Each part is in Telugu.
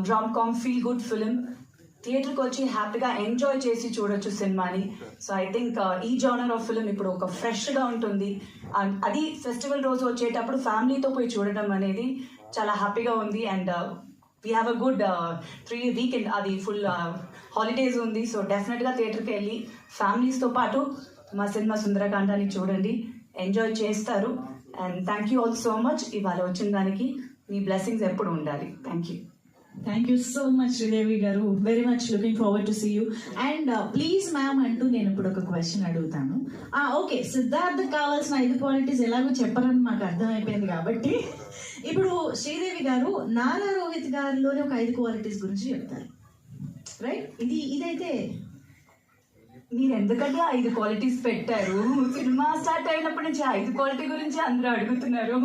డ్రామ్ కామ్ ఫీల్ గుడ్ ఫిలిం. థియేటర్కి వచ్చి హ్యాపీగా ఎంజాయ్ చేసి చూడొచ్చు సినిమాని. సో ఐ థింక్ ఈ జానర్ ఆఫ్ ఫిలిం ఇప్పుడు ఒక ఫ్రెష్గా ఉంటుంది. అండ్ అది ఫెస్టివల్ రోజు వచ్చేటప్పుడు ఫ్యామిలీతో పోయి చూడడం అనేది చాలా హ్యాపీగా ఉంది. And we have a good 3 weekend, అది ఫుల్ హాలిడేస్ ఉంది. సో డెఫినెట్గా థియేటర్కి వెళ్ళి ఫ్యామిలీస్తో పాటు మా సినిమా సుందరకాండాన్ని చూడండి, ఎంజాయ్ చేస్తారు. And thank you all so much. ఇవాళ వచ్చిన దానికి మీ బ్లెస్సింగ్స్ ఎప్పుడు ఉండాలి. Thank you. Thank you so much Sridevi garu. Very much looking forward to see you. And please ma'am అంటూ నేను ఇప్పుడు ఒక క్వశ్చన్ అడుగుతాను. ఓకే, సిద్ధార్థ్ కావాల్సిన 5 క్వాలిటీస్ ఎలాగో చెప్పరని మాకు అర్థమైపోయింది కాబట్టి ఇప్పుడు శ్రీదేవి గారు నారా రోహిత్ గారిలోనే ఒక 5 క్వాలిటీస్ గురించి చెప్తారు, రైట్? ఇదైతే మీరు ఎందుకంటే 5 క్వాలిటీస్ పెట్టారు. సినిమా స్టార్ట్ అయినప్పటి నుంచి 5 క్వాలిటీ గురించి అందరూ అడుగుతున్నారు.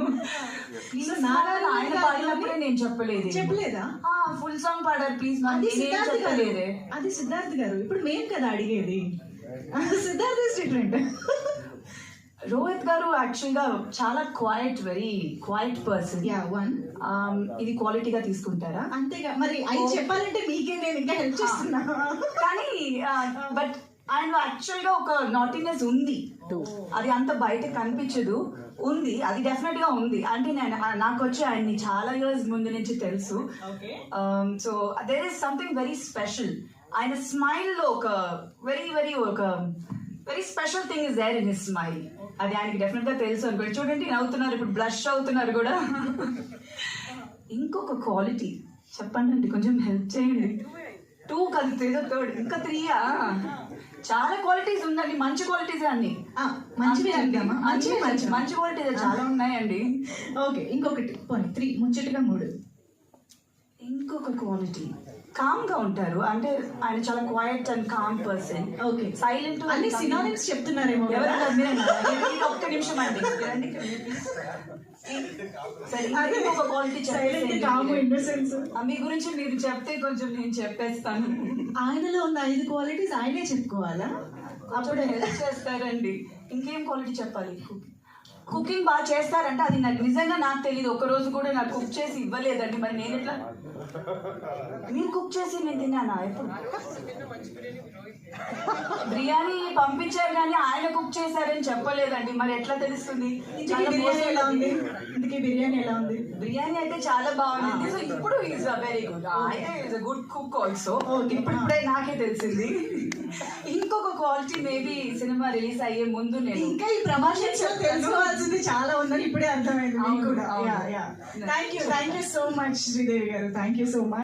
ఆయన పాడినప్పుడే నేను చెప్పలేదా? ఫుల్ సాంగ్ పాడారు ప్లీజ్. అది సిద్ధార్థ్ గారు. ఇప్పుడు మేము కదా అడిగేది. Siddharth is different. రోహిత్ గారు యాక్చువల్ గా చాలా వెరీ క్వైట్ పర్సన్. ఇది క్వాలిటీగా తీసుకుంటారా? అంతేగా మరి. అది చెప్పాలంటే మీకే నేను ఇంకా హెల్ప్ చేస్తున్నా. కానీ బట్ ఆయన యాక్చువల్ గా ఒక నాటినెస్ ఉంది, అది అంత బయట కనిపించదు, ఉంది, అది డెఫినెట్ గా ఉంది. అంటే నాకు వచ్చి ఆయన్ని చాలా ఇయర్స్ ముందు నుంచి తెలుసు. So there is something very special. ఆయన స్మైల్ లో ఒక very special thing is there in his smile. అది ఆయనకి డెఫినెట్ గా తెలుసు అనుకోండి. చూడండి నవ్వుతున్నారు, ఇప్పుడు బ్లష్ అవుతున్నారు కూడా. ఇంకొక క్వాలిటీ చెప్పండి అండి, కొంచెం హెల్ప్ చేయండి. 2 కలిపి ఏదో 3rd, ఇంకా 3. చాలా క్వాలిటీస్ ఉందండి, మంచి క్వాలిటీస్ అన్ని. మంచి క్వాలిటీస్ చాలా ఉన్నాయండి. ఓకే, ఇంకొకటి 3 ముచ్చటగా 3. ఇంకొక క్వాలిటీ కామ్ గా ఉంటారు. అంటే ఆయన చాలా quiet and calm person. Okay, silent. అన్ని సినానిమ్స్ చెప్తున్నారేమో. ఒక్క నిమిషం అండి. ఇంకొక క్వాలిటీ మీ గురించి మీరు చెప్తే కొంచెం నేను చెప్పేస్తాను. ఆయనలో ఉన్న 5 క్వాలిటీస్ ఆయనే చెప్పుకోవాలా? అప్పుడు హెల్ప్ చేస్తారండి. ఇంకేం క్వాలిటీ చెప్పాలి? కుకింగ్ బాగా చేస్తారంటే అది నాకు నిజంగా నాకు తెలియదు. ఒక రోజు కూడా నాకు కుక్ చేసి ఇవ్వలేదండి. మరి నేను ఎట్లా? మీరు కుక్ చేసి నేను తిన్నానా? ఎప్పుడు బిర్యానీ పంపించారు కానీ ఆయన కుక్ చేశారని చెప్పలేదండి. మరి ఎట్లా తెలుస్తుంది? బిర్యానీ ఎలా ఉంది? బిర్యానీ అయితే చాలా బాగుంది. సో ఇప్పుడు ఈజ్ వెరీ గుడ్. ఆయన is a good cook also. ఇప్పుడే నాకే తెలిసింది. ఇంకొక క్వాలిటీ మేబీ సినిమా రిలీజ్ అయ్యే ముందు నేను ఇంకా ఈ ప్రమోషన్ తెలుసుకోవాల్సింది చాలా ఉందని ఇప్పుడే అర్థమైంది. Thank you so much Sridevi garu. Thank you so much.